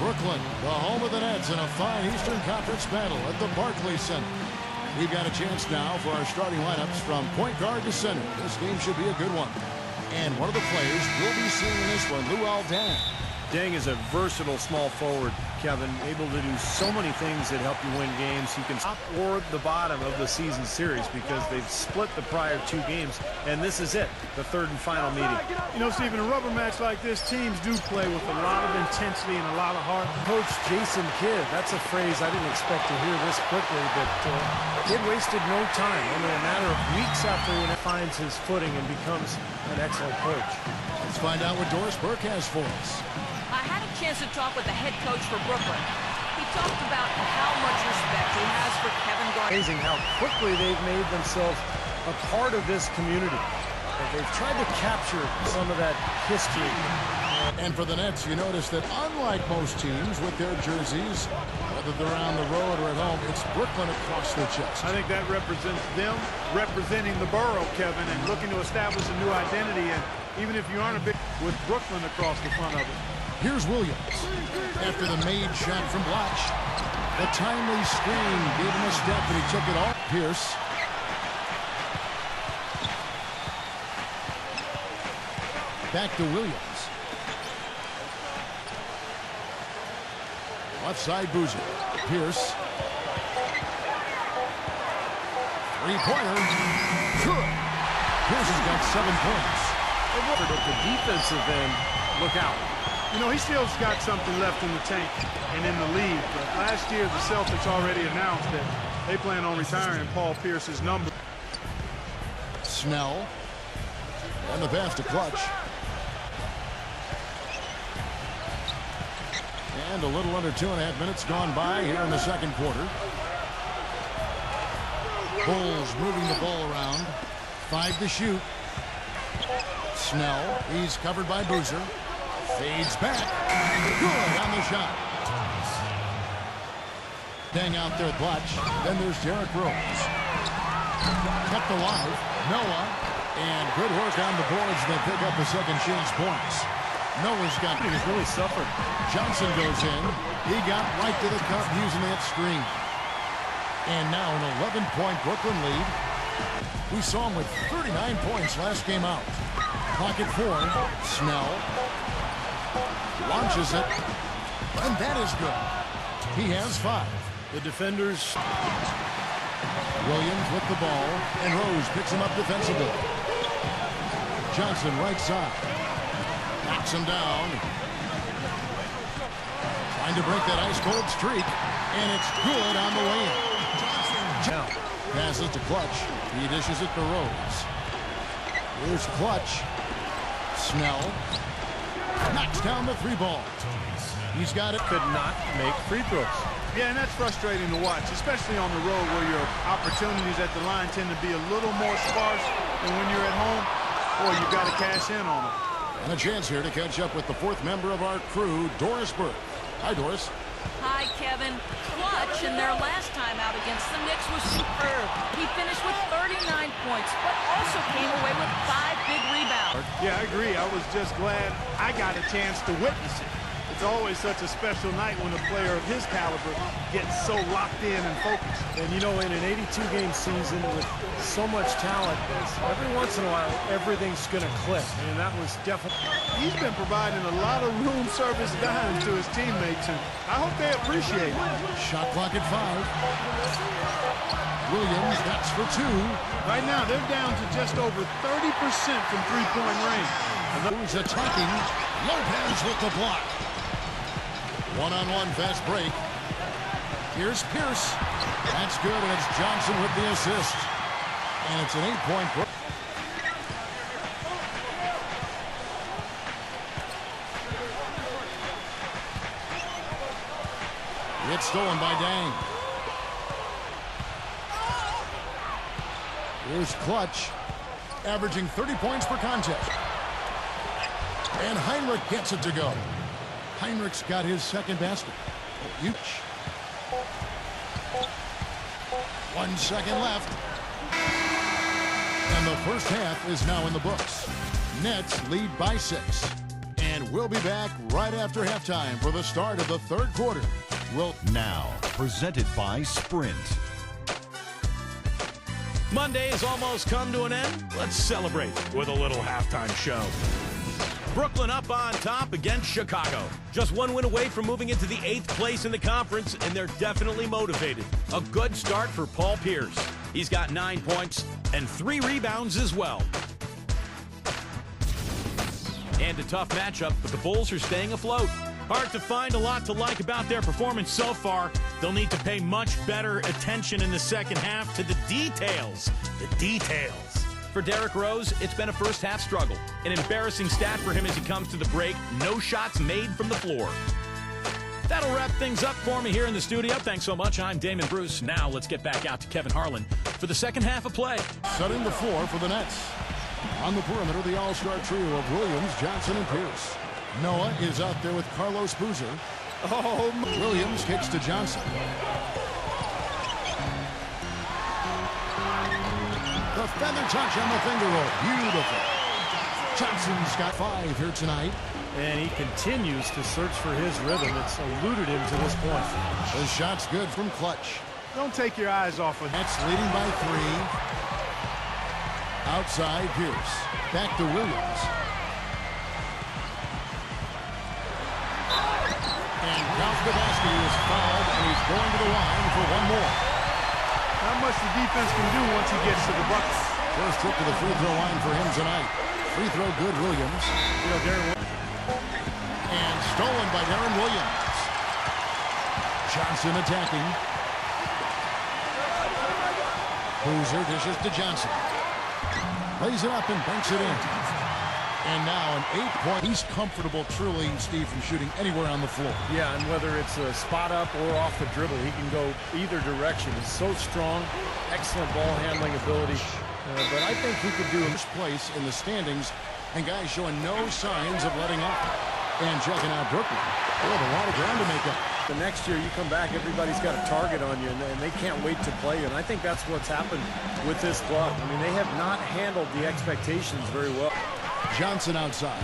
Brooklyn, the home of the Nets, in a fine Eastern Conference battle at the Barclays Center. We've got a chance now for our starting lineups from point guard to center. This game should be a good one. And one of the players we'll be seeing in this one, Luol Deng. Deng is a versatile small forward, Kevin, able to do so many things that help you win games. He can top or the bottom of the season series because they've split the prior 2 games, and this is it, the third and final meeting. You know, Steve, in a rubber match like this, teams do play with a lot of intensity and a lot of heart. Coach Jason Kidd, that's a phrase I didn't expect to hear this quickly, but Kidd wasted no time. Only a matter of weeks after he finds his footing and becomes an excellent coach. Let's find out what Doris Burke has for us. I had a chance to talk with the head coach for Brooklyn. He talked about how much respect he has for Kevin Garnett. Amazing how quickly they've made themselves a part of this community. And they've tried to capture some of that history. And for the Nets, you notice that unlike most teams with their jerseys, whether they're on the road or at home, it's Brooklyn across their chest. I think that represents them representing the borough, Kevin, and looking to establish a new identity. And even if you aren't a big with Brooklyn across the front of it. Here's Williams. After the made shot from Blatch, the timely screen gave him a step, and he took it off. Pierce. Back to Williams. Left side, Boozer. Pierce. Three-pointer. Good. Pierce has got 7 points. At the defensive end, look out. You know, he still's got something left in the tank and in the league. But last year, the Celtics already announced that they plan on retiring Paul Pierce's number. Snell. And the pass to Clutch. And a little under 2.5 minutes gone by here in the second quarter. Bulls moving the ball around. 5 to shoot. Snell, he's covered by Boozer. Fades back. Good on the shot. Deng out there, Clutch. Then there's Derrick Rose. Kept alive. Noah. And good work on the boards. They pick up the second chance points. Noah's got. He's really suffered. Johnson goes in. He got right to the cup using that screen. And now an 11-point Brooklyn lead. We saw him with 39 points last game out. Pocket 4. Snell. Launches it. And that is good. He has 5. The defenders. Williams with the ball. And Rose picks him up defensively. Johnson right side. Knocks him down. Trying to break that ice-cold streak. And it's good on the way in. Johnson passes to Clutch. He dishes it to Rose. Here's Clutch. Snell. Knocks down the 3 ball. He's got it. Could not make free throws. Yeah, and that's frustrating to watch, especially on the road where your opportunities at the line tend to be a little more sparse than when you're at home. Boy, you've got to cash in on them. And a chance here to catch up with the 4th member of our crew, Doris Burke. Hi, Doris. Hi, Kevin. Clutch in their last time out against the Knicks was superb. He finished with 39 points, but also came away with 5 big rebounds. Yeah, I agree. I was just glad I got a chance to witness it. It's always such a special night when a player of his caliber gets so locked in and focused. And, you know, in an 82-game season with so much talent, every once in a while, everything's going to click. And that was definitely... He's been providing a lot of room service dimes to his teammates, and I hope they appreciate it. Shot clock at 5. Williams, that's for 2. Right now, they're down to just over 30% from three-point range. Who's attacking? Lopez with the block. One-on-one fast break. Here's Pierce. That's good, and it's Johnson with the assist. And it's an 8-point break. It's stolen by Deng. Here's Clutch, averaging 30 points per contest. And Heinrich gets it to go. Heinrich's got his second basket. Huge. 1 second left. And the first half is now in the books. Nets lead by 6. And We'll be back right after halftime for the start of the third quarter. Now, presented by Sprint. Monday has almost come to an end. Let's celebrate with a little halftime show. Brooklyn up on top against Chicago. Just one win away from moving into the 8th place in the conference, and they're definitely motivated. A good start for Paul Pierce. He's got 9 points and 3 rebounds as well. And a tough matchup, but the Bulls are staying afloat. Hard to find a lot to like about their performance so far. They'll need to pay much better attention in the second half to the details. The details. For Derrick Rose, it's been a first-half struggle. An embarrassing stat for him as he comes to the break. No shots made from the floor. That'll wrap things up for me here in the studio. Thanks so much. I'm Damon Bruce. Now let's get back out to Kevin Harlan for the second half of play. Setting the floor for the Nets. On the perimeter, the all-star trio of Williams, Johnson, and Pierce. Noah is out there with Carlos Boozer. Williams kicks to Johnson. The feather touch on the finger roll. Beautiful. Johnson's got 5 here tonight. And he continues to search for his rhythm. It's eluded him to this point. The shot's good from Clutch. Don't take your eyes off of Nets leading by 3. Outside Pierce. Back to Williams. And Kowski is fouled, and he's going to the line for one more. not much the defense can do once he gets to the bucket. First trip to the free throw line for him tonight. Free throw good, Williams. And stolen by Darren Williams. Johnson attacking. Boozer dishes to Johnson. Lays it up and banks it in. And now an 8-point. He's comfortable, truly, Steve, from shooting anywhere on the floor. Yeah, and whether it's a spot up or off the dribble, he can go either direction. He's so strong, excellent ball handling ability. But I think he could do first place in the standings, and guys showing no signs of letting up. And checking out Brooklyn. They have a lot of ground to make up. The next year you come back, everybody's got a target on you, and they can't wait to play you. And I think that's what's happened with this club. I mean, they have not handled the expectations very well. Johnson outside.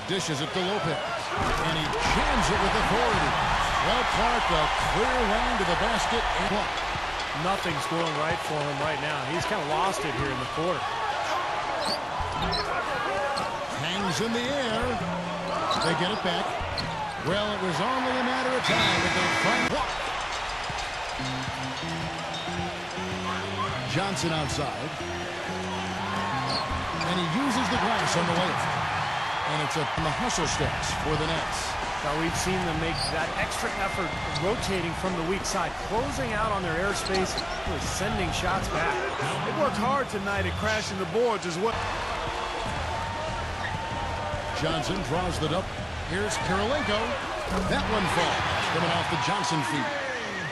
Dishes it to Lopez. And he jams it with authority. Well, Clark, a clear lane to the basket. Nothing's going right for him right now. He's kind of lost it here in the quarter. Hangs in the air. They get it back. Well, it was only a matter of time that they find block. Johnson outside. And he uses the glass on the layup. And it's on the hustle steps for the Nets. Now we've seen them make that extra effort rotating from the weak side, closing out on their airspace, really sending shots back. They worked hard tonight at crashing the boards as well. Johnson draws the up. Here's Kirilenko. That one falls, coming off the Johnson feet.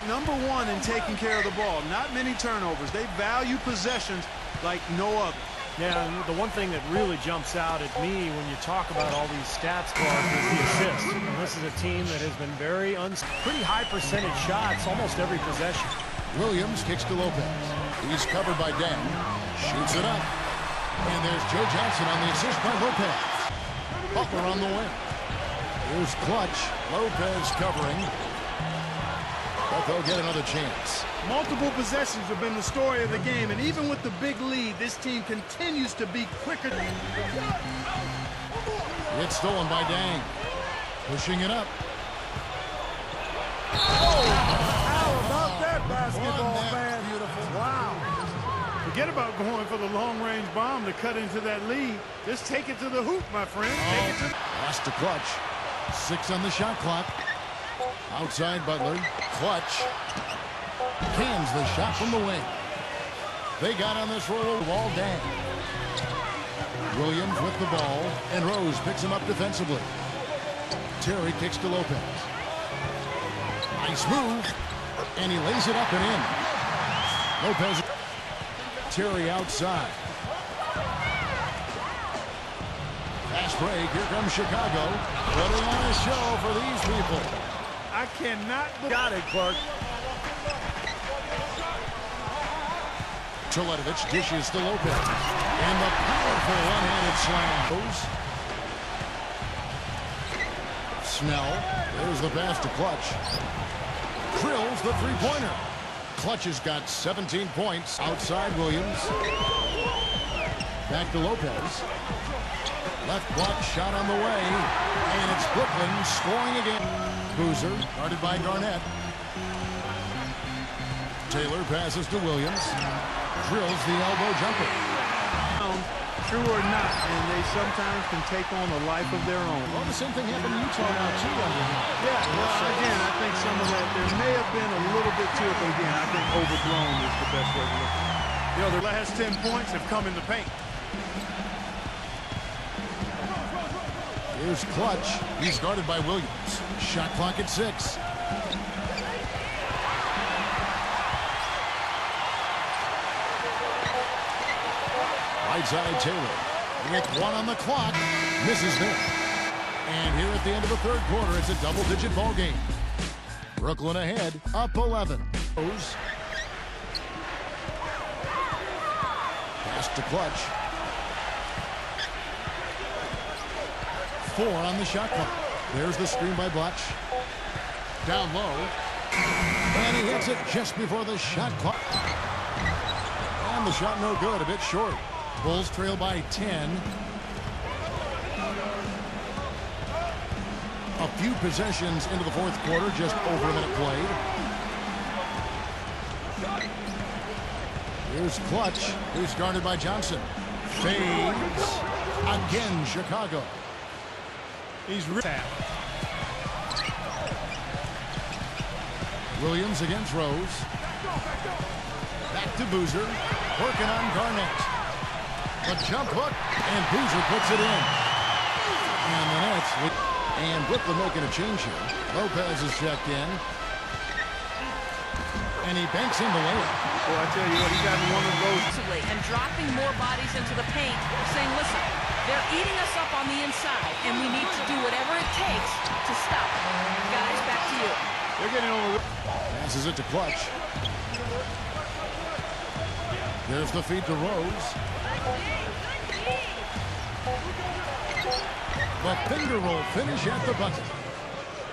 #1 in taking care of the ball. Not many turnovers. They value possessions like no other. Yeah, and the one thing that really jumps out at me when you talk about all these stats, Clark, is the assists. And this is a team that has been pretty high percentage shots almost every possession. Williams kicks to Lopez. He's covered by Dan. Shoots it up. And there's Joe Johnson on the assist by Lopez. Butler on the wing. Here's Clutch. Lopez covering. But they'll get another chance. Multiple possessions have been the story of the game, and even with the big lead, this team continues to be quicker. It's stolen by Dang. Pushing it up. How about that basketball, man? Beautiful. Wow. Forget about going for the long-range bomb to cut into that lead. Just take it to the hoop, my friend. Take it to Pass to Clutch. 6 on the shot clock. Outside Butler. Clutch cans the shot from the wing. They got on this roll all day. Williams with the ball, and Rose picks him up defensively. Terry kicks to Lopez. Nice move, and he lays it up and in. Lopez. Terry outside. Fast break. Here comes Chicago. Putting on a show for these people. I cannot. Got it, Clark. Teletovic dishes to Lopez. And the powerful one-handed slam. Snell. There's the pass to Clutch. Drills the three-pointer. Clutch has got 17 points. Outside Williams. Back to Lopez. Left block shot on the way. And it's Brooklyn scoring again. Boozer, guarded by Garnett. Taylor passes to Williams. Drills the elbow jumper. True or not, and they sometimes can take on a life of their own. Well, the same thing happened to Utah now, too. Yeah, well, again, I think some of that, there may have been a little bit to it, but again, I think overblown is the best way to look at it. You know, their last 10 points have come in the paint. Here's Clutch. He's guarded by Williams. Shot clock at 6. Right side Taylor. With 1 on the clock. Misses there. And here at the end of the third quarter, it's a double-digit ball game. Brooklyn ahead, up 11. Pass to Clutch. 4 on the shot clock. There's the screen by Blatch. Down low. And he hits it just before the shot clock. And the shot no good, a bit short. Bulls trail by 10. A few possessions into the fourth quarter, just over a minute played. Here's Clutch, who's guarded by Johnson. Fades. Again, Chicago. He's Williams against Rose. Back to Boozer. Working on Garnett. A jump hook, and Boozer puts it in. And the Nets, and Brooklyn making a change here. Lopez is checked in. And he banks in the layup. Well, I tell you what, he's having one of those. And dropping more bodies into the paint, saying, listen, they're eating us up on the inside, and we need to do whatever it takes to stop it. Guys, back to you. They're getting over. Passes it to Clutch. There's the feed to Rose. The finger roll finish at the bucket.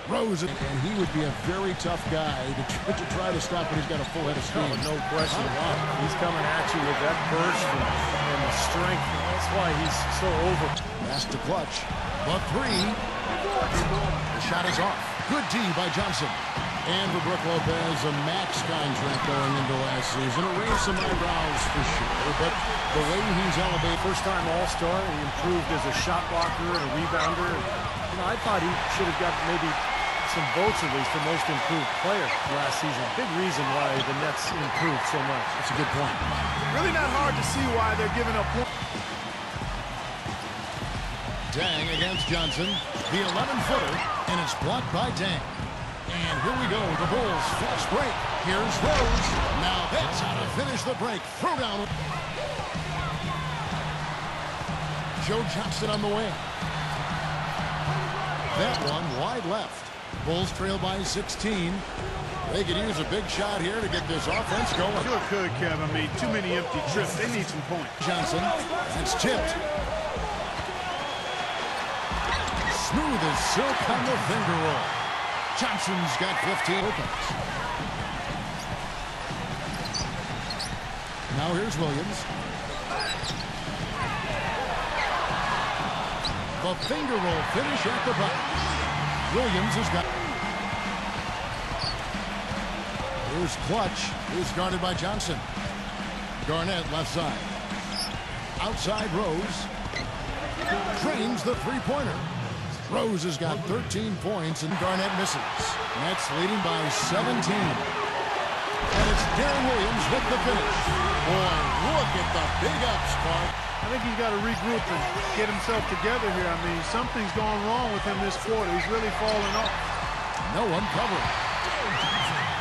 Rose, and he would be a very tough guy to try to stop when he's got a full head of steam. No question about it. He's coming at you with that burst and the strength. That's why he's so over. Pass to Clutch. The 3. The shot is off. Good D by Johnson. And for Brook Lopez, a max contract going into last season. It raised some eyebrows for sure, but the way he's elevated. First-time All-Star, he improved as a shot blocker and a rebounder. You know, I thought he should have got maybe some votes at least for most improved player last season. Big reason why the Nets improved so much. That's a good point. Really not hard to see why they're giving up points. Dang against Johnson. The 11-footer, and it's blocked by Dang. And here we go, the Bulls fast break. Here's Rose. Now that's how to finish the break. Throw down. Joe Johnson on the wing. That one wide left. Bulls trail by 16. They could use a big shot here to get this offense going. Sure could, Kevin. I mean, too many empty trips. They need some points. Johnson. It's tipped. Smooth as silk on the finger roll. Johnson's got 15 opens. Now here's Williams. The finger roll finish at the bucket. Williams has got. Here's Clutch, who's guarded by Johnson. Garnett left side. Outside Rose. Drains the three-pointer. Rose has got 13 points, and Garnett misses. Nets leading by 17. And it's Darren Williams with the finish. Boy, look at the big ups, Clark. I think he's got to regroup and get himself together here. I mean, something's going wrong with him this quarter. He's really falling off. No one covering.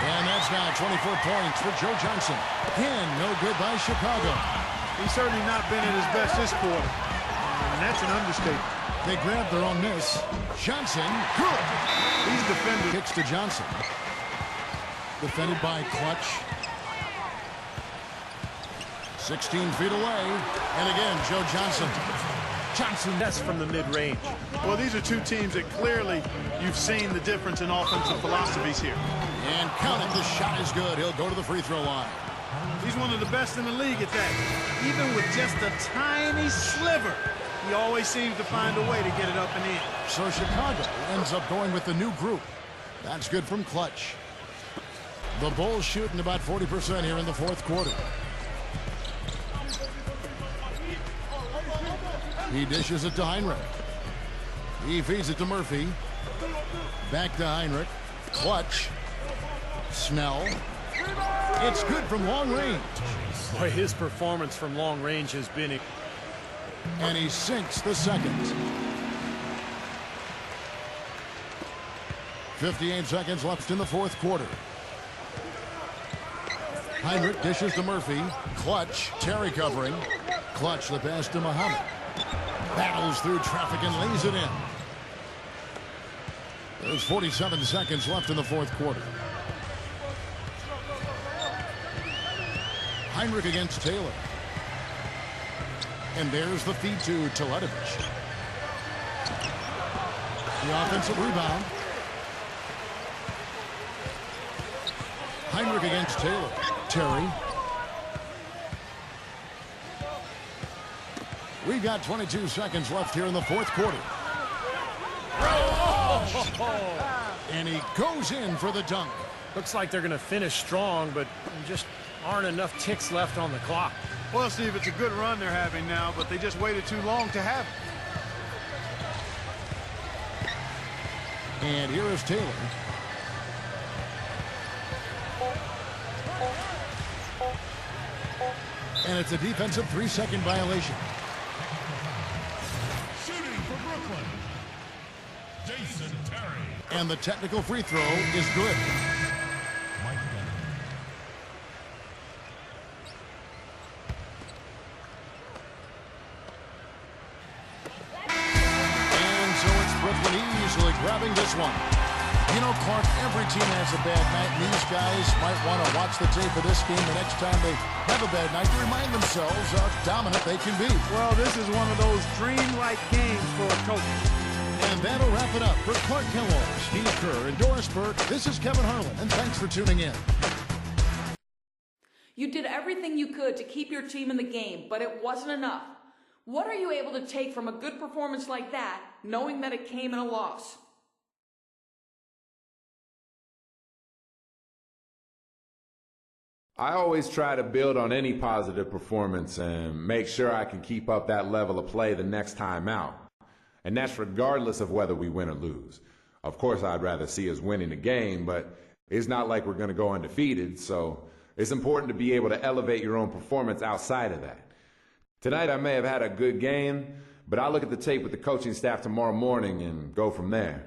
And that's now 24 points for Joe Johnson. Again, no good by Chicago. He's certainly not been at his best this quarter. And that's an understatement. They grab their own miss. Johnson, good. He's defended. Kicks to Johnson. Defended by Clutch. 16 feet away. And again, Joe Johnson. That's from the mid-range. Well, these are two teams that clearly you've seen the difference in offensive philosophies here. And count it, the shot is good. He'll go to the free throw line. He's one of the best in the league at that. Even with just a tiny sliver, he always seems to find a way to get it up and in. So Chicago ends up going with the new group. That's good from Clutch. The Bulls shooting about 40% here in the fourth quarter. He dishes it to Heinrich. He feeds it to Murphy. Back to Heinrich. Clutch. Snell. It's good from long range. Boy, his performance from long range has been... And he sinks the second. 58 seconds left in the fourth quarter. Heinrich dishes to Murphy. Clutch. Terry covering. Clutch the pass to Muhammad. Battles through traffic and lays it in. There's 47 seconds left in the fourth quarter. Heinrich against Taylor. And there's the feed to Teletovic. The offensive rebound. Heinrich against Taylor. Terry. We've got 22 seconds left here in the fourth quarter. And he goes in for the dunk. Looks like they're going to finish strong, but just aren't enough ticks left on the clock. Well, Steve, it's a good run they're having now, but they just waited too long to have it. And here is Taylor. And it's a defensive 3-second violation. Shooting for Brooklyn, Jason Terry. And the technical free throw is good. And so it's Brooklyn easily grabbing this one. You know, Clark, every team has a bad night, and these guys might want to watch the tape of this game the next time they have a bad night to remind themselves how dominant they can be. Well, this is one of those dreamlike games for a coach. And that'll wrap it up for Clark Kellogg, Steve Kerr, and Doris Burke. This is Kevin Harlan, and thanks for tuning in. You did everything you could to keep your team in the game, but it wasn't enough. What are you able to take from a good performance like that, knowing that it came in a loss? I always try to build on any positive performance and make sure I can keep up that level of play the next time out. And that's regardless of whether we win or lose. Of course, I'd rather see us winning the game, but it's not like we're going to go undefeated, so it's important to be able to elevate your own performance outside of that. Tonight I may have had a good game, but I'll look at the tape with the coaching staff tomorrow morning and go from there.